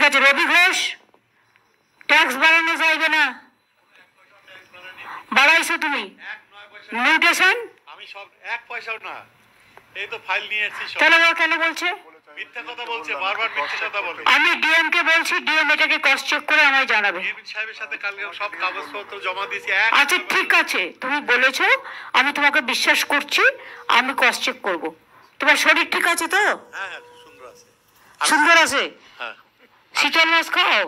আছে। রবি ঘোষ, ট্যাক্স বাড়ানো যাইবে না, বাড়াইছো তুমি। মিউটেশন আমি সব 1 পয়সাও না, এই তো ফাইল নিয়ে এসেছি সব। তাহলে ও কেন বলছে? মিথ্যা কথা বলছে, বারবার মিথ্যা কথা বলে। আমি ডিএম কে বলছি, ডিএম এটাকে ক্রস চেক করে আমায় জানাবে। ডিএম সাহেবের সাথে কালকে সব কাগজপত্র জমা দিয়েছি। আচ্ছা ঠিক আছে, তুমি বলেছো, আমি তোমাকে বিশ্বাস করছি, আমি ক্রস চেক করব। তোমার শরীর ঠিক আছে তো? হ্যাঁ হ্যাঁ, সুন্দর আছে। সুন্দর আছে? হ্যাঁ। শীতল মাছ খাও?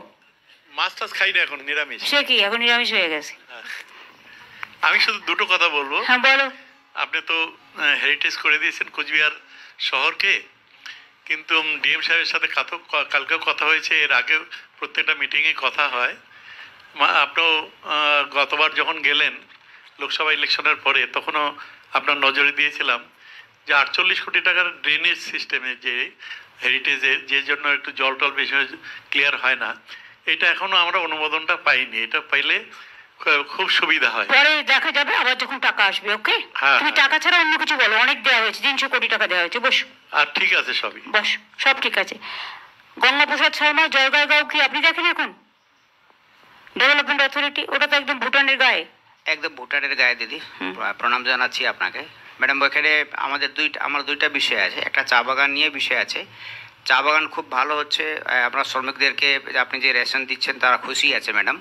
মাছ টাছ খাই না, এখন নিরামিষ। সে কি এখন নিরামিষ হয়ে গেছে? আমি শুধু দুটো কথা বলবো। হ্যাঁ বলো। আপনি তো হেরিটেজ করে দিয়েছেন কোচবিহার শহরকে, কিন্তু ডিএম সাহেবের সাথে কালকেও কথা হয়েছে, এর আগেও প্রত্যেকটা মিটিংয়ে কথা হয়। আপনিও গতবার যখন গেলেন লোকসভা ইলেকশনের পরে, তখনও আপনার নজরে দিয়েছিলাম যে 48 কোটি টাকার ড্রেনেজ সিস্টেমে যে হেরিটেজের, যে জন্য একটু জল টল বেশি ক্লিয়ার হয় না, এটা এখনও আমরা অনুমোদনটা পাইনি। এটা পাইলে খুব সুবিধা হয়। পরে দেখা যাবে আবার যখন টাকা আসবে। ওকে, তুমি টাকা ছাড়া অন্য কিছু বলো। অনেক দেওয়া হয়েছে, 300 কোটি টাকা দেওয়া হয়েছে। বস। আর ঠিক আছে সবই, বস, সব ঠিক আছে। গঙ্গাপ্রসাদ শর্মা জয়গাঁও কি আপনি দেখেন এখন? ডেভেলপমেন্ট অথরিটি, ওটা তো একদম ভুটানের গায়ে। একদম ভুটানের গায়ে দিদি, প্রণাম জানাচ্ছি আপনাকে। ম্যাডাম ওইখানে আমার দুইটা বিষয় আছে। একটা চা বাগান নিয়ে বিষয় আছে। চা বাগান খুব ভালো হচ্ছে, আপনার শ্রমিকদেরকে আপনি যে রেশন দিচ্ছেন তারা খুশি আছে ম্যাডাম।